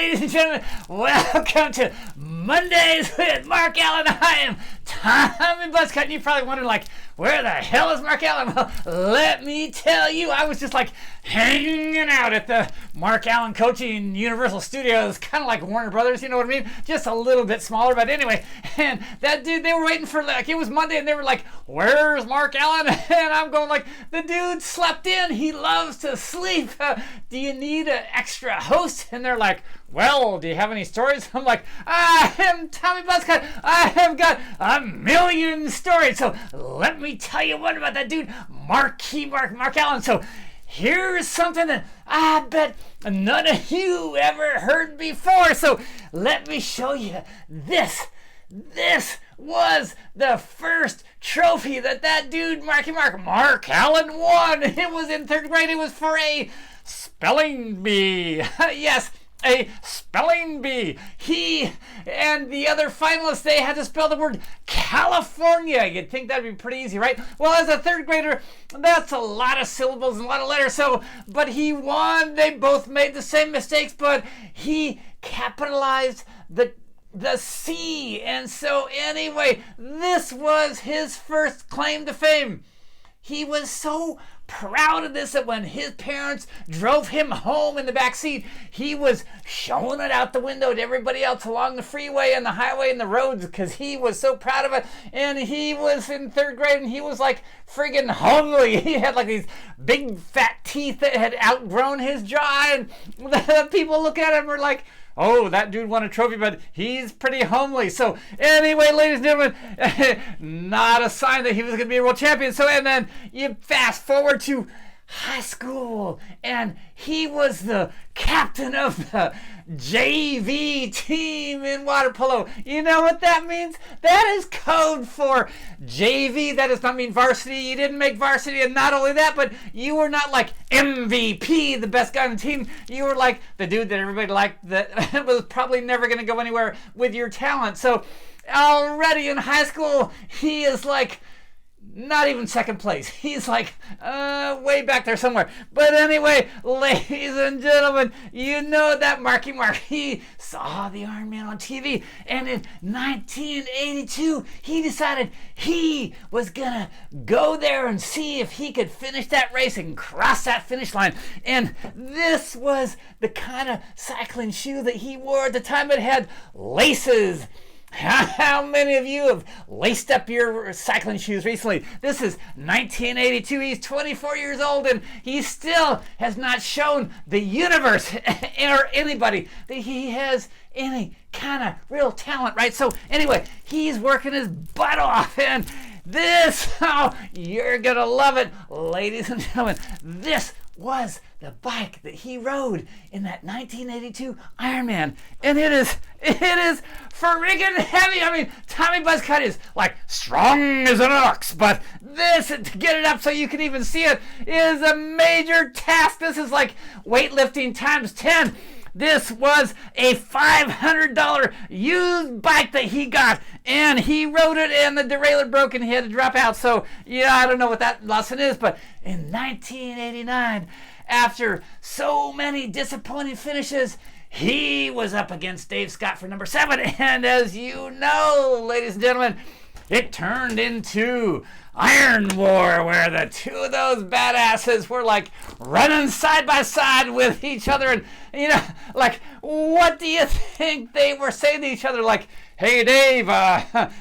ladies and gentlemen, welcome to Mondays with Mark Allen. I am Tommy Buzzcut, and you're probably wondering, like, where the hell is Mark Allen? Well, let me tell you, I was just like hanging out at the Mark Allen Coaching Universal Studios, kind of like Warner Brothers, you know what I mean? Just a little bit smaller, but anyway. And that dude, they were waiting for, like, it was Monday, and they were like, where's Mark Allen? And I'm going like, the dude slept in. He loves to sleep. Do you need an extra host? And they're like, well, do you have any stories? I'm like, I am Tommy Buzzcut. I have got a million stories. So let me tell you one about that dude, Mark Allen. So here's something that I bet none of you ever heard before. So let me show you this. This was the first trophy that dude, Mark Allen won. It was in third grade. It was for a spelling bee. Yes, a spelling bee. He and the other finalists, they had to spell the word California. You'd think that'd be pretty easy, right? Well, as a third grader, that's a lot of syllables and a lot of letters. So, but he won. They both made the same mistakes, but he capitalized the C. And so anyway, this was his first claim to fame. He was so proud of this that when his parents drove him home in the back seat, he was showing it out the window to everybody else along the freeway and the highway and the roads because he was so proud of it. And he was in third grade and he was like friggin' hungry. He had like these big fat teeth that had outgrown his jaw, and the people look at him and were like, oh, that dude won a trophy, but he's pretty homely. So anyway, ladies and gentlemen, not a sign that he was going to be a world champion. So, and then you fast forward to high school, and he was the captain of the JV team in water polo. You know what that means? That is code for JV. That does not mean varsity. You didn't make varsity, and not only that, but you were not like MVP, the best guy on the team. You were like the dude that everybody liked that was probably never going to go anywhere with your talent. So already in high school, he is like not even second place. He's like way back there somewhere. But anyway, ladies and gentlemen, you know that Mark, he saw the Iron Man on TV, and in 1982, he decided he was gonna go there and see if he could finish that race and cross that finish line. And this was the kind of cycling shoe that he wore at the time. It had laces. How many of you have laced up your cycling shoes recently? This is 1982. He's 24 years old, and he still has not shown the universe or anybody that he has any kind of real talent, right? So anyway, he's working his butt off, and this, oh, you're gonna love it, ladies and gentlemen. This was the bike that he rode in that 1982 Ironman, and it is friggin' heavy. I mean, Tommy Buzzcut is like strong as an ox, but this, to get it up so you can even see it, is a major task. This is like weightlifting times 10. This was a $500 used bike that he got, and he rode it, and the derailleur broke, and he had to drop out. So, yeah, I don't know what that lesson is, but in 1989, after so many disappointing finishes, he was up against Dave Scott for number 7. And as you know, ladies and gentlemen, it turned into Iron War, where the two of those badasses were like running side by side with each other. And, you know, like, what do you think they were saying to each other? Like, hey, Dave, I'm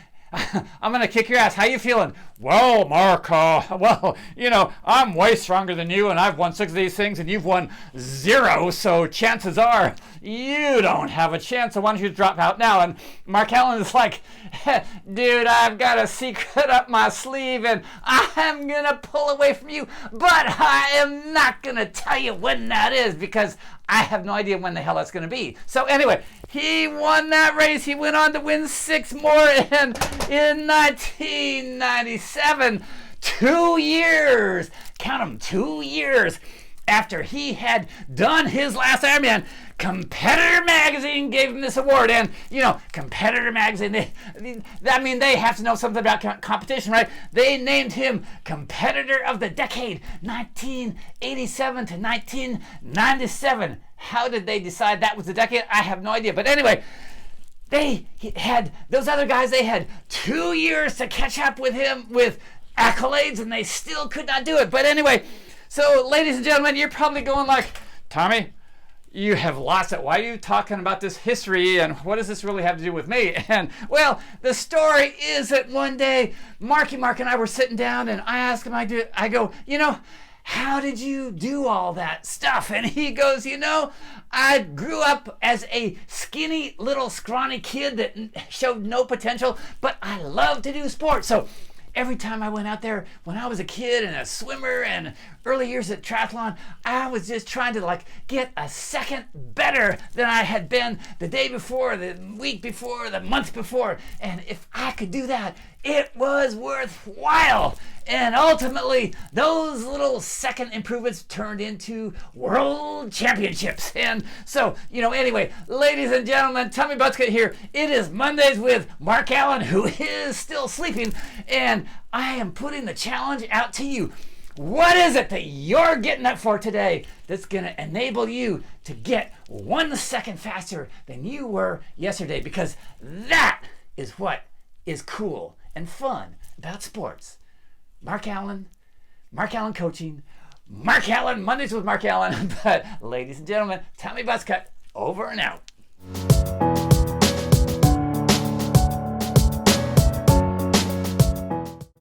going to kick your ass. How you feeling? Well, Mark, well, you know, I'm way stronger than you, and I've won 6 of these things, and you've won 0, so chances are you don't have a chance, so why don't you drop out now? And Mark Allen is like, dude, I've got a secret up my sleeve, and I'm going to pull away from you, but I am not going to tell you when that is, because I have no idea when the hell that's going to be. So anyway, he won that race. He went on to win 6 more, and in 1997, 2 years, count them, 2 years after he had done his last Ironman, Competitor Magazine gave him this award. And, you know, Competitor Magazine, they have to know something about competition, right? They named him Competitor of the Decade, 1987 to 1997. how did they decide that was the decade? I have no idea. But anyway, they had, those other guys, they had 2 years to catch up with him with accolades, and they still could not do it. But anyway, so ladies and gentlemen, you're probably going like, Tommy, you have lost it. Why are you talking about this history, and what does this really have to do with me? And well, the story is that one day Mark and I were sitting down, and I asked him, I go, how did you do all that stuff? And he goes, I grew up as a skinny little scrawny kid that showed no potential, but I love to do sports. So every time I went out there when I was a kid and a swimmer and early years at triathlon, I was just trying to get a second better than I had been the day before, the week before, the month before. And if I could do that, it was worthwhile. And ultimately, those little second improvements turned into world championships. And so, anyway, ladies and gentlemen, Tommy Buzzcut here. It is Mondays with Mark Allen, who is still sleeping. And I am putting the challenge out to you. What is it that you're getting up for today that's going to enable you to get 1 second faster than you were yesterday? Because that is what is cool and fun about sports. Mark Allen Coaching, Mark Allen, Mondays with Mark Allen. But ladies and gentlemen, Tommy Buzzcut, over and out.